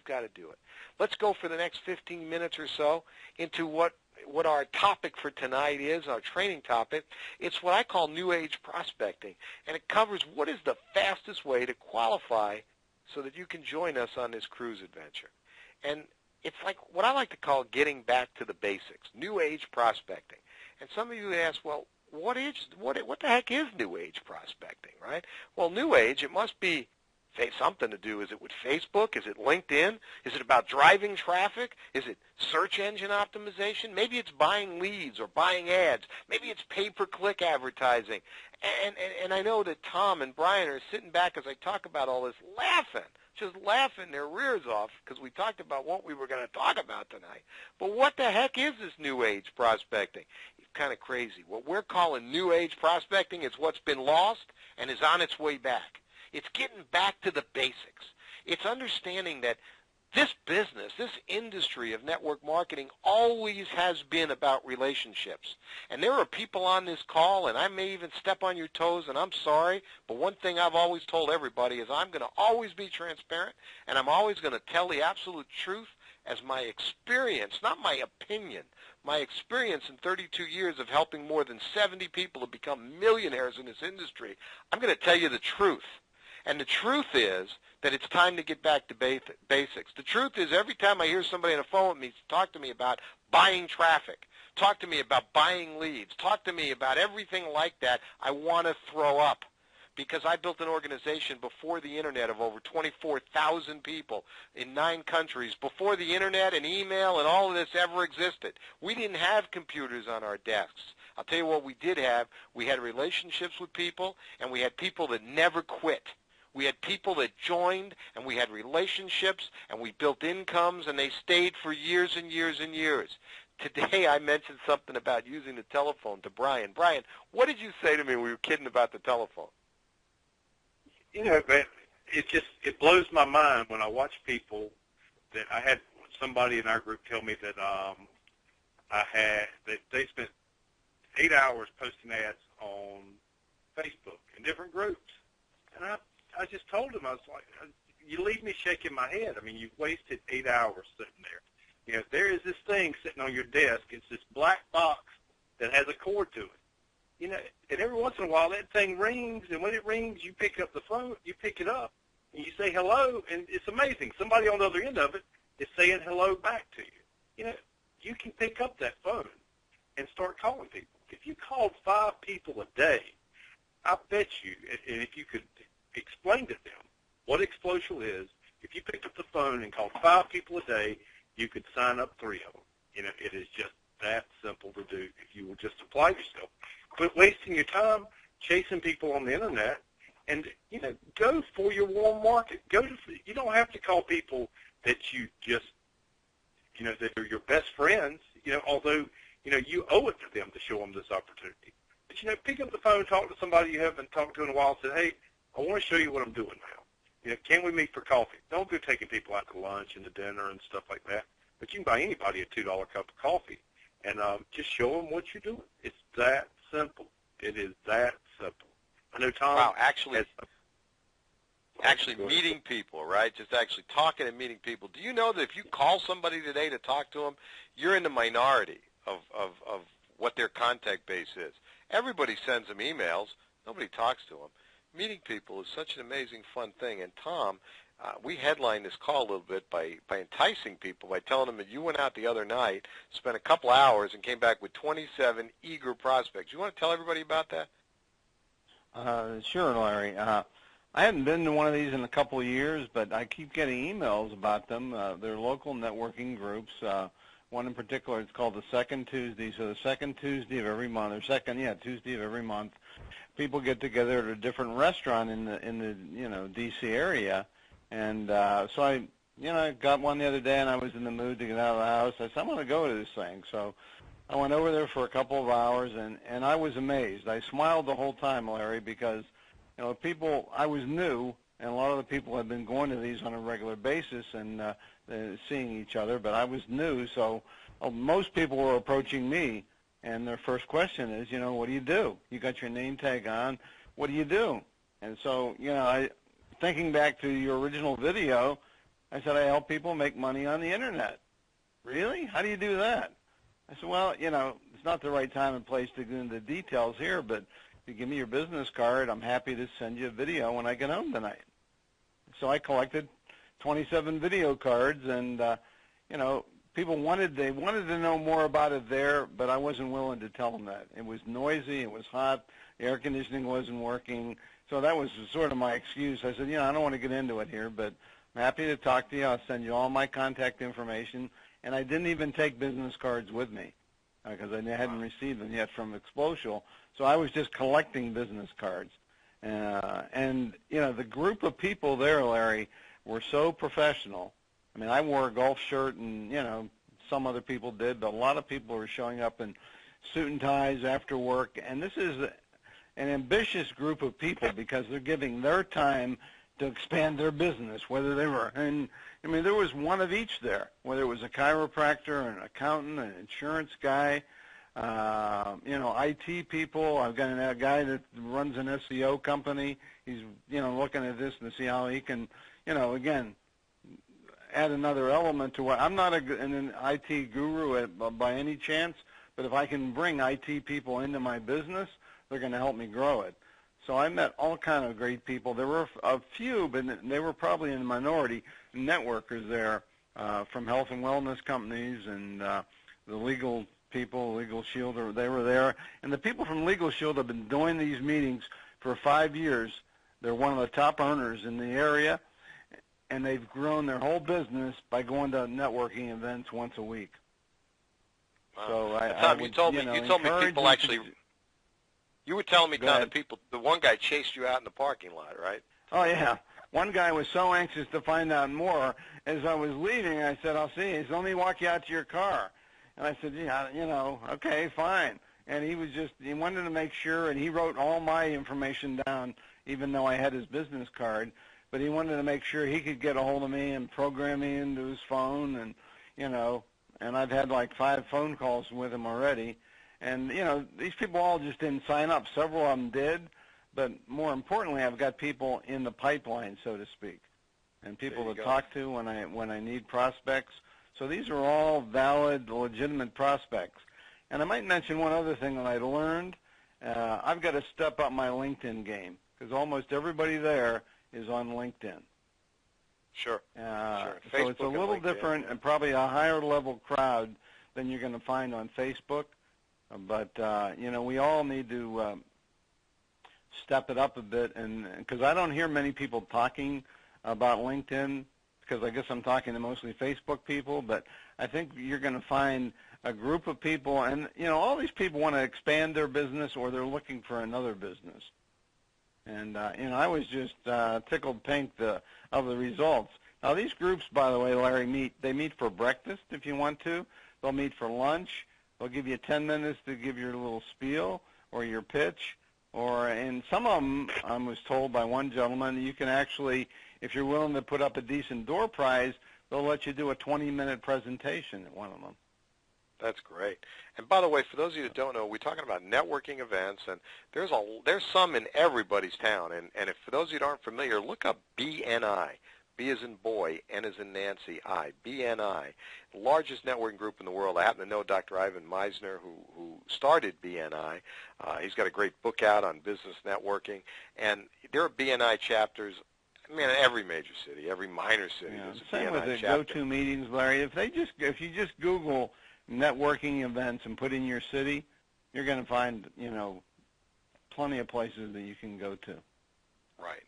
We've got to do it. Let's go for the next 15 minutes or so into what our topic for tonight is, our training topic. It's what I call New Age Prospecting, and it covers what is the fastest way to qualify so that you can join us on this cruise adventure. And it's like what I like to call getting back to the basics, New Age Prospecting. And some of you would ask, well, what the heck is New Age Prospecting, right? Well, New Age, it must be something to do. Is it with Facebook? Is it LinkedIn? Is it about driving traffic? Is it search engine optimization? Maybe it's buying leads or buying ads. Maybe it's pay-per-click advertising. And I know that Tom and Brian are sitting back as I talk about all this just laughing their rears off because we talked about what we were going to talk about tonight. But what the heck is this New Age Prospecting? It's kind of crazy. What we're calling New Age Prospecting is what's been lost and is on its way back. It's getting back to the basics. It's understanding that this business, this industry of network marketing always has been about relationships. And there are people on this call, and I may even step on your toes, and I'm sorry, but one thing I've always told everybody is I'm going to always be transparent, and I'm always going to tell the absolute truth as my experience, not my opinion, my experience in 32 years of helping more than 70 people to become millionaires in this industry. I'm going to tell you the truth. And the truth is that it's time to get back to basics. The truth is every time I hear somebody on the phone with me talk to me about buying traffic, talk to me about buying leads, talk to me about everything like that, I want to throw up. Because I built an organization before the Internet of over 24,000 people in 9 countries, before the Internet and email and all of this ever existed. We didn't have computers on our desks. I'll tell you what we did have. We had relationships with people, and we had people that never quit. We had people that joined, and we had relationships, and we built incomes, and they stayed for years and years and years. Today I mentioned something about using the telephone to Brian. Brian, what did you say to me when we were kidding about the telephone? You know, man, it blows my mind when I watch people that I had somebody in our group tell me that that they spent 8 hours posting ads on Facebook in different groups. And I just told him, I was like, you leave me shaking my head. I mean, you've wasted 8 hours sitting there. You know, there is this thing sitting on your desk. It's this black box that has a cord to it. You know, and every once in a while that thing rings, and when it rings, you pick up the phone, you pick it up, and you say hello, and it's amazing. Somebody on the other end of it is saying hello back to you. You know, you can pick up that phone and start calling people. If you called 5 people a day, I bet you, and if you could explain to them what Xplocial is, if you picked up the phone and called 5 people a day, you could sign up 3 of them. You know, it is just that simple to do if you will just apply yourself. Quit wasting your time chasing people on the Internet and, you know, go for your warm market. You don't have to call people that you just, you know, that are your best friends, you know, although, you know, you owe it to them to show them this opportunity. But, you know, pick up the phone, talk to somebody you haven't talked to in a while, and say, hey, I want to show you what I'm doing now. You know, can we meet for coffee? Don't go taking people out to lunch and to dinner and stuff like that. But you can buy anybody a $2 cup of coffee and just show them what you're doing. It's that simple. It is that simple. I know Tom. Wow, actually meeting people, right? Just actually talking and meeting people. Do you know that if you call somebody today to talk to them, you're in the minority of what their contact base is? Everybody sends them emails. Nobody talks to them. Meeting people is such an amazing, fun thing. And Tom, we headlined this call a little bit by enticing people, by telling them that you went out the other night, spent a couple hours, and came back with 27 eager prospects. You want to tell everybody about that? Sure, Larry. I haven't been to one of these in a couple of years, but I keep getting emails about them. They're local networking groups. One in particular, it's called the Second Tuesday. So the second Tuesday of every month, or Tuesday of every month, people get together at a different restaurant in the D.C. area. And so I got one the other day, and I was in the mood to get out of the house. I said, I'm going to go to this thing. So I went over there for a couple of hours, and I was amazed. I smiled the whole time, Larry, because people, I was new, and a lot of the people had been going to these on a regular basis and seeing each other, but I was new, so most people were approaching me, and their first question is, what do you do? You got your name tag on. What do you do? And so, thinking back to your original video, I said, I help people make money on the Internet. Really? How do you do that? I said, well, it's not the right time and place to go into the details here, but if you give me your business card, I'm happy to send you a video when I get home tonight. So I collected 27 video cards, and, people wanted to know more about it there, but I wasn't willing to tell them that. It was noisy, it was hot, the air conditioning wasn't working, so that was sort of my excuse. I said, I don't want to get into it here, but I'm happy to talk to you. I'll send you all my contact information. And I didn't even take business cards with me because I hadn't received them yet from Xplocial. So I was just collecting business cards. The group of people there, Larry, were so professional. I mean, I wore a golf shirt and, some other people did, but a lot of people were showing up in suit and ties after work. And this is an ambitious group of people because they're giving their time to expand their business, whether they were, there was one of each there, whether it was a chiropractor, an accountant, an insurance guy, IT people. I've got a guy that runs an SEO company. He's, looking at this to see how he can, again, add another element to what. I'm not an IT guru by any chance, but if I can bring IT people into my business, they're going to help me grow it. So I met all kind of great people. There were a few, but they were probably in the minority, networkers there from health and wellness companies and the legal people, Legal Shield, they were there. And the people from Legal Shield have been doing these meetings for 5 years. They're one of the top earners in the area, and they've grown their whole business by going to networking events once a week. Wow. So Tom, you told me people actually. You were telling me, Tom, that the one guy chased you out in the parking lot, right? Oh, yeah. One guy was so anxious to find out more. As I was leaving, I said, I'll see you. He said, let me walk you out to your car. And I said, yeah, okay, fine. And he wanted to make sure, and he wrote all my information down, even though I had his business card. But he wanted to make sure he could get a hold of me and program me into his phone. And, and I've had like 5 phone calls with him already. And, these people all just didn't sign up. Several of them did, but more importantly, I've got people in the pipeline, so to speak, and people to talk to when I need prospects. So these are all valid, legitimate prospects. And I might mention one other thing that I learned. I've got to step up my LinkedIn game because almost everybody there is on LinkedIn. Sure. So it's a little different and probably a higher level crowd than you're going to find on Facebook. But, we all need to step it up a bit, and because I don't hear many people talking about LinkedIn because I guess I'm talking to mostly Facebook people, but I think you're going to find a group of people, and, all these people want to expand their business or they're looking for another business. And, I was just tickled pink of the results. Now, these groups, by the way, Larry, they meet for breakfast if you want to. They'll meet for lunch. They'll give you 10 minutes to give your little spiel or your pitch. And some of them, I was told by one gentleman, you can actually, if you're willing to put up a decent door prize, they'll let you do a 20-minute presentation at one of them. That's great. And by the way, for those of you that don't know, we're talking about networking events, and there's some in everybody's town. And if for those of you that aren't familiar, look up BNI. B as in boy, N as in Nancy, I. BNI, the largest networking group in the world. I happen to know Dr. Ivan Meisner, who started BNI. He's got a great book out on business networking. And there are BNI chapters, in every major city, every minor city. Yeah, there's a same BNI with the chapter. go-to meetings, Larry. If you just Google networking events and put in your city, you're going to find, plenty of places that you can go to. Right.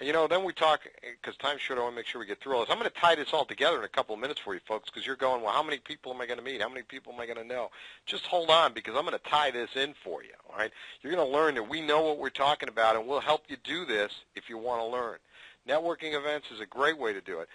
And, then we talk, because time's short, I want to make sure we get through all this. I'm going to tie this all together in a couple of minutes for you folks, because you're going, well, how many people am I going to meet? How many people am I going to know? Just hold on, because I'm going to tie this in for you, all right? You're going to learn that we know what we're talking about, and we'll help you do this if you want to learn. Networking events is a great way to do it.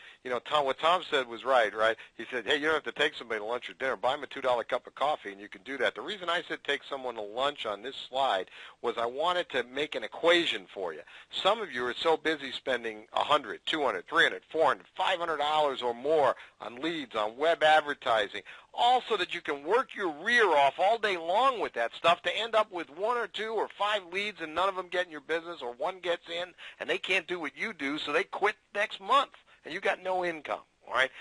Tom, what Tom said was right? He said, hey, you don't have to take somebody to lunch or dinner. Buy them a $2 cup of coffee, and you can do that. The reason I said take someone to lunch on this slide was I wanted to make an equation for you. Some of you are so busy spending $100, $200, $300, $400, $500 or more on leads, on web advertising, all so that you can work your rear off all day long with that stuff to end up with 1 or 2 or 5 leads and none of them get in your business, or one gets in and they can't do what you do, so they quit next month. and you got no income, all right?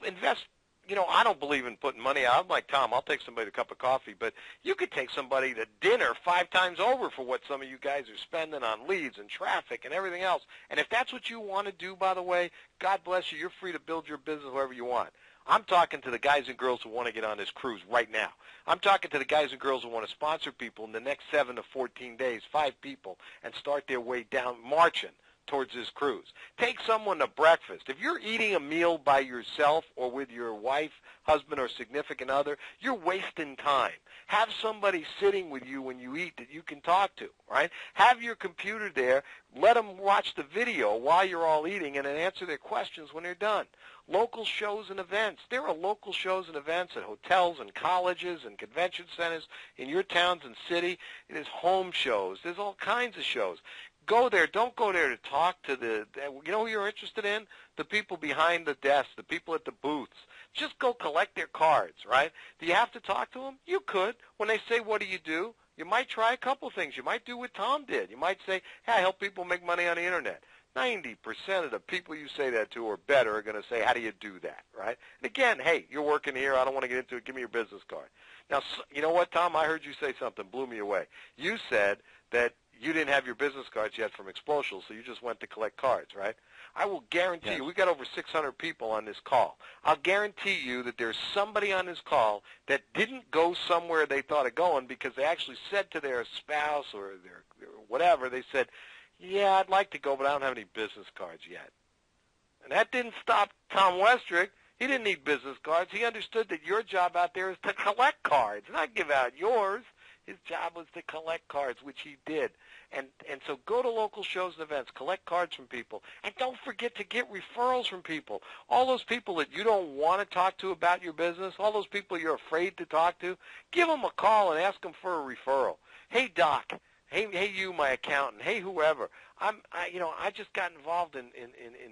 Invest. I don't believe in putting money out. I'm like Tom, I'll take somebody a cup of coffee, but you could take somebody to dinner 5 times over for what some of you guys are spending on leads and traffic and everything else. And if that's what you want to do, by the way, God bless you. You're free to build your business however you want. I'm talking to the guys and girls who want to get on this cruise right now. I'm talking to the guys and girls who want to sponsor people in the next 7 to 14 days, 5 people, and start their way down marching towards this cruise. Take someone to breakfast. If you're eating a meal by yourself or with your wife, husband, or significant other, you're wasting time. Have somebody sitting with you when you eat that you can talk to, right? Have your computer there. Let them watch the video while you're all eating and then answer their questions when they're done. Local shows and events. There are local shows and events at hotels and colleges and convention centers in your towns and city. There's home shows. There's all kinds of shows. Go there. Don't go there to talk to who you're interested in? The people behind the desk, the people at the booths. Just go collect their cards, right? Do you have to talk to them? You could. When they say, what do? You might try a couple things. You might do what Tom did. You might say, hey, I help people make money on the Internet. 90% of the people you say that to or better are going to say, how do you do that, right? And again, hey, you're working here. I don't want to get into it. Give me your business card. Now, you know what, Tom? I heard you say something. Blew me away. You said that you didn't have your business cards yet from Xplocial, so you just went to collect cards, right? I will guarantee you, we've got over 600 people on this call. I'll guarantee you that there's somebody on this call that didn't go somewhere they thought of going because they actually said to their spouse or their whatever, they said, yeah, I'd like to go, but I don't have any business cards yet. And that didn't stop Tom Westrick. He didn't need business cards. He understood that your job out there is to collect cards, not give out yours. His job was to collect cards, which he did. And so go to local shows and events, collect cards from people, and don't forget to get referrals from people. All those people that you don't want to talk to about your business, all those people you're afraid to talk to, give them a call and ask them for a referral. Hey, Doc. Hey, you, my accountant. Hey, whoever. I just got involved in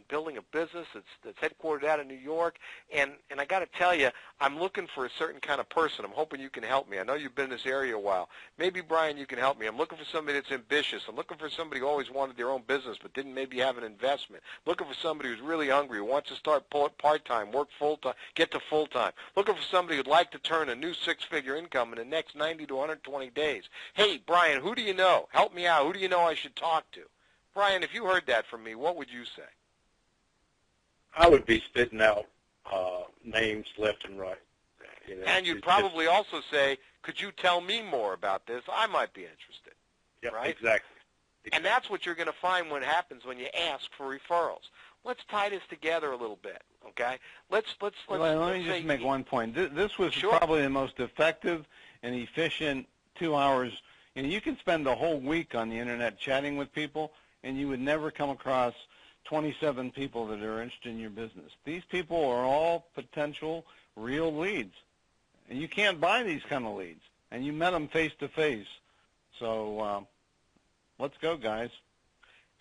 building a business that's headquartered out of New York, and I got to tell you, I'm looking for a certain kind of person. I'm hoping you can help me. I know you've been in this area a while. Maybe, Brian, you can help me. I'm looking for somebody that's ambitious. I'm looking for somebody who always wanted their own business but didn't maybe have an investment. Looking for somebody who's really hungry, who wants to start part-time, work full-time, get to full-time. Looking for somebody who'd like to turn a new 6-figure income in the next 90 to 120 days. Hey, Brian, who do you know? Help me out. Who do you know I should talk to? Brian, if you heard that from me, what would you say? I would be spitting out names left and right. And you'd probably also say, could you tell me more about this? I might be interested. Yeah, right? Exactly. And that's what you're going to find when it happens when you ask for referrals. Let's tie this together a little bit, okay? Let me just make one point. This was probably the most effective and efficient 2 hours. You can spend the whole week on the Internet chatting with people, and you would never come across 27 people that are interested in your business. These people are all potential real leads, and you can't buy these kind of leads, and you met them face-to-face. So let's go, guys.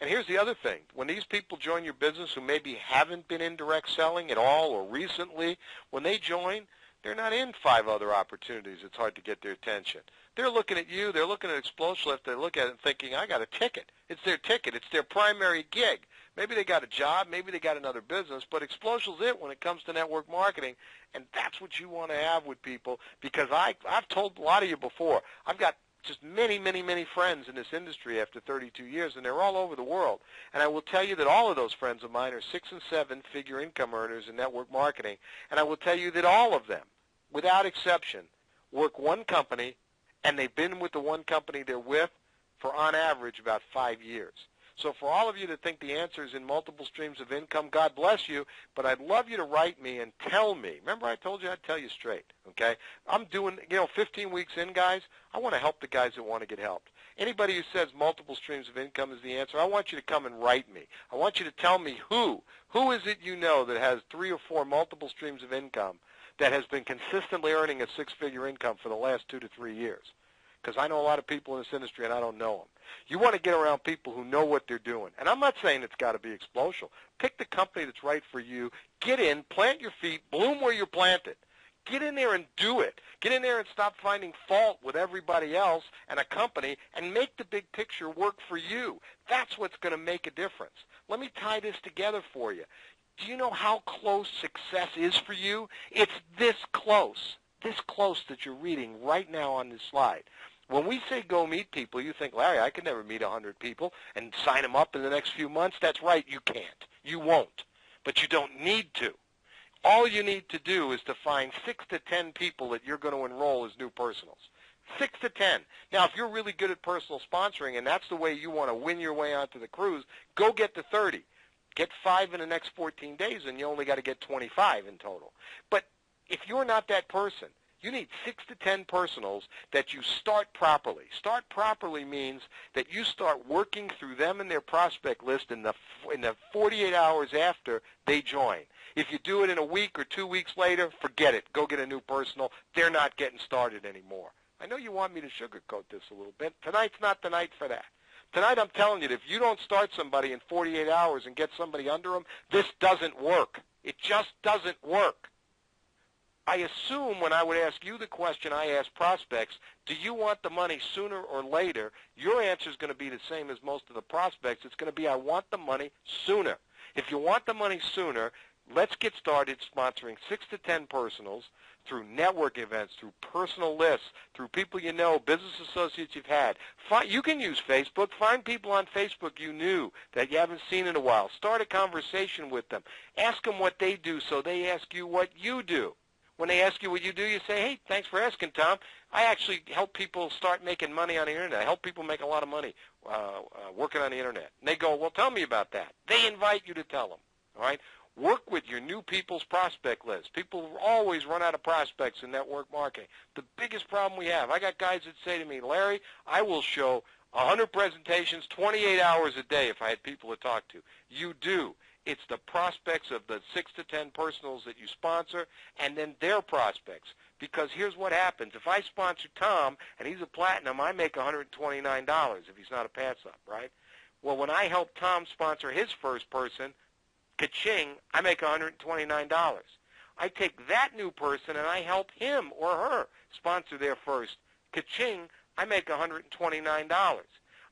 And here's the other thing. When these people join your business who maybe haven't been in direct selling at all or recently, when they join, they're not in 5 other opportunities. It's hard to get their attention. They're looking at you. They're looking at Xplocial. They look at it and thinking, I got a ticket. It's their ticket. It's their primary gig. Maybe they got a job. Maybe they got another business. But Xplocial's it when it comes to network marketing. And that's what you want to have with people, because I've told a lot of you before, I've got just many, many, many friends in this industry after 32 years, and they're all over the world. And I will tell you that all of those friends of mine are 6- and 7-figure income earners in network marketing. And I will tell you that all of them, without exception, work one company, and they've been with the one company they're with for, on average, about 5 years. So for all of you that think the answer is in multiple streams of income, God bless you, but I'd love you to write me and tell me. Remember I told you I'd tell you straight, okay? I'm doing, 15 weeks in, guys. I want to help the guys that want to get helped. Anybody who says multiple streams of income is the answer, I want you to come and write me. I want you to tell me who. Who is it you know that has 3 or 4 multiple streams of income that has been consistently earning a 6-figure income for the last 2 to 3 years? Because I know a lot of people in this industry, and I don't know them. You want to get around people who know what they're doing. And I'm not saying it's got to be Xplocial. Pick the company that's right for you. Get in, plant your feet, bloom where you're planted. Get in there and do it. Get in there and stop finding fault with everybody else and a company, and make the big picture work for you. That's what's going to make a difference. Let me tie this together for you. Do you know how close success is for you? It's this close that you're reading right now on this slide. When we say go meet people, you think, Larry, I could never meet 100 people and sign them up in the next few months. That's right, you can't. You won't. But you don't need to. All you need to do is to find 6 to 10 people that you're going to enroll as new personals. 6 to 10. Now, if you're really good at personal sponsoring and that's the way you want to win your way onto the cruise, go get to 30. Get 5 in the next 14 days, and you only got to get 25 in total. But if you're not that person, you need 6 to 10 personals that you start properly. Start properly means that you start working through them and their prospect list in the 48 hours after they join. If you do it in a week or 2 weeks later, forget it. Go get a new personal. They're not getting started anymore. I know you want me to sugarcoat this a little bit. Tonight's not the night for that. Tonight I'm telling you that if you don't start somebody in 48 hours and get somebody under them, this doesn't work. It just doesn't work. I assume when I would ask you the question I ask prospects, do you want the money sooner or later, your answer is going to be the same as most of the prospects. It's going to be, I want the money sooner. If you want the money sooner, let's get started sponsoring 6 to 10 personals through network events, through personal lists, through people you know, business associates you've had. You can use Facebook. Find people on Facebook you knew that you haven't seen in a while. Start a conversation with them. Ask them what they do so they ask you what you do. When they ask you what you do, you say, hey, thanks for asking, Tom. I actually help people start making money on the Internet. I help people make a lot of money working on the Internet. And they go, well, tell me about that. They invite you to tell them, all right? Work with your new people's prospect list. People always run out of prospects in network marketing. The biggest problem we have, I got guys that say to me, Larry, I will show 100 presentations, 28 hours a day if I had people to talk to. You do. It's the prospects of the 6 to 10 personals that you sponsor and then their prospects. Because here's what happens. If I sponsor Tom and he's a platinum, I make $129 if he's not a pass-up, right? Well, when I help Tom sponsor his first person, ka-ching, I make $129. I take that new person and I help him or her sponsor their first. Ka-ching, I make $129.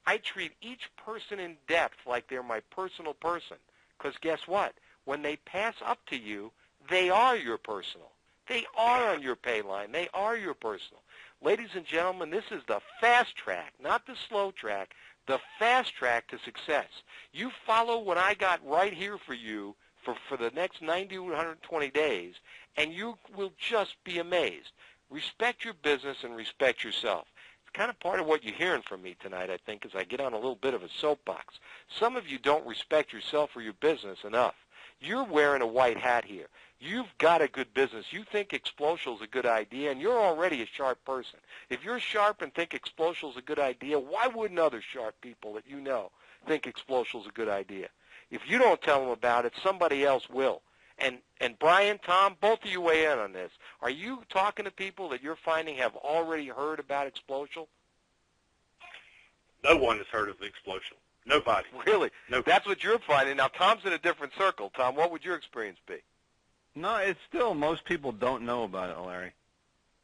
I treat each person in depth like they're my personal person. Because guess what? When they pass up to you, they are your personal. They are on your pay line. They are your personal. Ladies and gentlemen, this is the fast track, not the slow track, the fast track to success. You follow what I got right here for you for the next 90 to 120 days, and you will just be amazed. Respect your business and respect yourself. It's kind of part of what you're hearing from me tonight, I think, as I get on a little bit of a soapbox. Some of you don't respect yourself or your business enough. You're wearing a white hat here. You've got a good business. You think Xplocial is a good idea, and you're already a sharp person. If you're sharp and think Xplocial is a good idea, why wouldn't other sharp people that you know think Xplocial is a good idea? If you don't tell them about it, somebody else will. And Brian, Tom, both of you weigh in on this. Are you talking to people that you're finding have already heard about Xplocial? No one has heard of Xplocial. Nobody. Really? Nobody. That's what you're finding. Now, Tom's in a different circle. Tom, what would your experience be? No, it's still, most people don't know about it, Larry.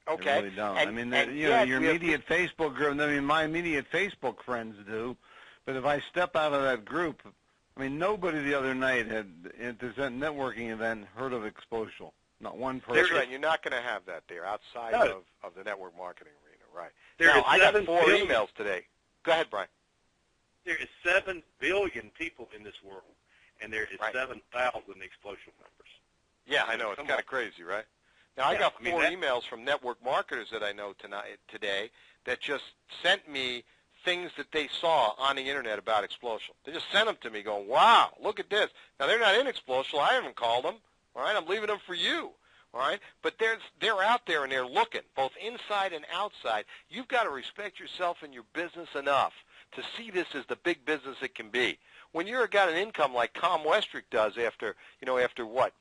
Okay. They really don't. Your immediate Facebook group, my immediate Facebook friends do, but if I step out of that group, nobody the other night had, at this networking event, heard of Xplocial. Not one person. That's right. You're not going to have that there outside of the network marketing arena, right? I got 4 emails today. Go ahead, Brian. There is 7 billion people in this world, and there is 7,000 Xplocial members. Yeah, I know. It's kind of crazy, right? Now, I got 4 emails from network marketers that I know today that just sent me things that they saw on the Internet about Xplocial. They just sent them to me going, wow, look at this. Now, they're not in Xplocial. I haven't called them. All right, I'm leaving them for you. All right, but they're out there and they're looking, both inside and outside. You've got to respect yourself and your business enough to see this as the big business it can be. When you've got an income like Tom Westrick does after what,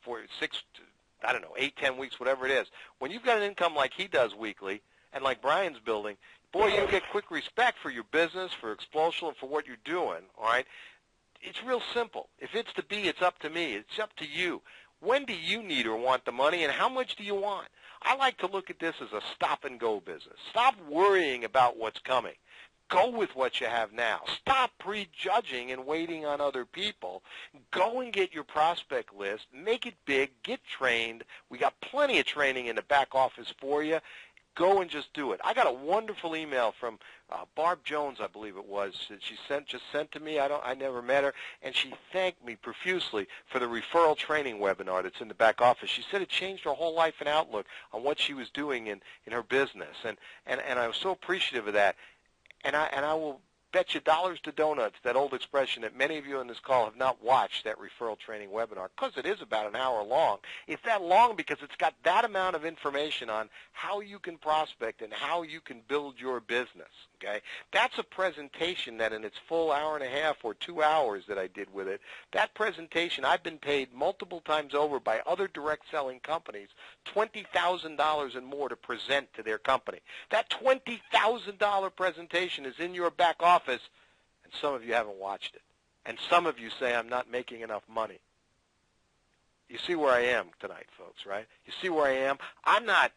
8, 10 weeks, whatever it is. When you've got an income like he does weekly and like Brian's building, boy, you get quick respect for your business, for Xplocial, and for what you're doing, all right? It's real simple. If it's to be, it's up to me. It's up to you. When do you need or want the money, and how much do you want? I like to look at this as a stop-and-go business. Stop worrying about what's coming. Go with what you have now. Stop prejudging and waiting on other people. Go and get your prospect list. Make it big. Get trained. We got plenty of training in the back office for you. Go and just do it. I got a wonderful email from Barb Jones, I believe it was, that she just sent to me. I never met her, and she thanked me profusely for the referral training webinar that's in the back office. She said it changed her whole life and outlook on what she was doing in her business, and I was so appreciative of that. And I will bet you dollars to donuts, that old expression, that many of you on this call have not watched that referral training webinar, because it is about an hour long. It's that long because it's got that amount of information on how you can prospect and how you can build your business, okay? That's a presentation that in its full hour and a half or 2 hours that I did with it, that presentation I've been paid multiple times over by other direct selling companies $20,000 and more to present to their company. That $20,000 presentation is in your back office, and some of you haven't watched it. And some of you say, I'm not making enough money. You see where I am tonight, folks, right? You see where I am? I'm not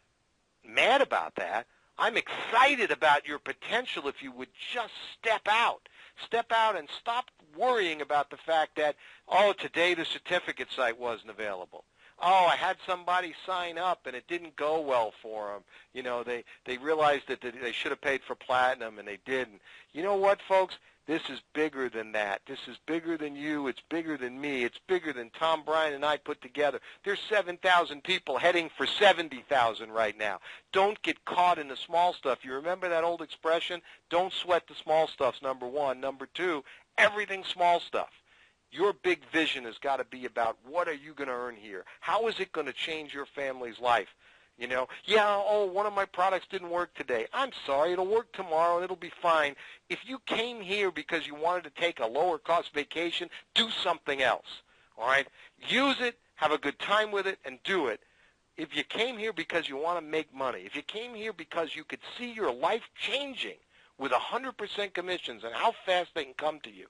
mad about that. I'm excited about your potential if you would just step out. Step out and stop worrying about the fact that, oh, today the certificate site wasn't available. Oh, I had somebody sign up and it didn't go well for them. You know, they realized that they should have paid for platinum and they didn't. You know what, folks? This is bigger than that. This is bigger than you. It's bigger than me. It's bigger than Tom Bryan and I put together. There's 7,000 people heading for 70,000 right now. Don't get caught in the small stuff. You remember that old expression? Don't sweat the small stuffs, number one. Number two, everything small stuff. Your big vision has got to be about what are you going to earn here? How is it going to change your family's life? You know, yeah, oh, one of my products didn't work today. I'm sorry, it'll work tomorrow and it'll be fine. If you came here because you wanted to take a lower cost vacation, do something else, all right? Use it, have a good time with it, and do it. If you came here because you want to make money, if you came here because you could see your life changing with 100% commissions and how fast they can come to you,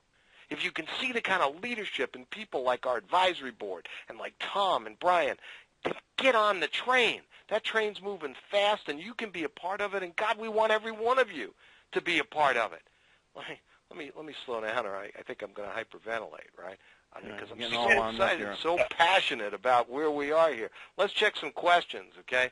if you can see the kind of leadership in people like our advisory board and like Tom and Brian, get on the train. That train's moving fast, and you can be a part of it. And God, we want every one of you to be a part of it. Let me slow down, or I think I'm going to hyperventilate, right? Because I'm so excited, so passionate about where we are here. Let's check some questions, okay?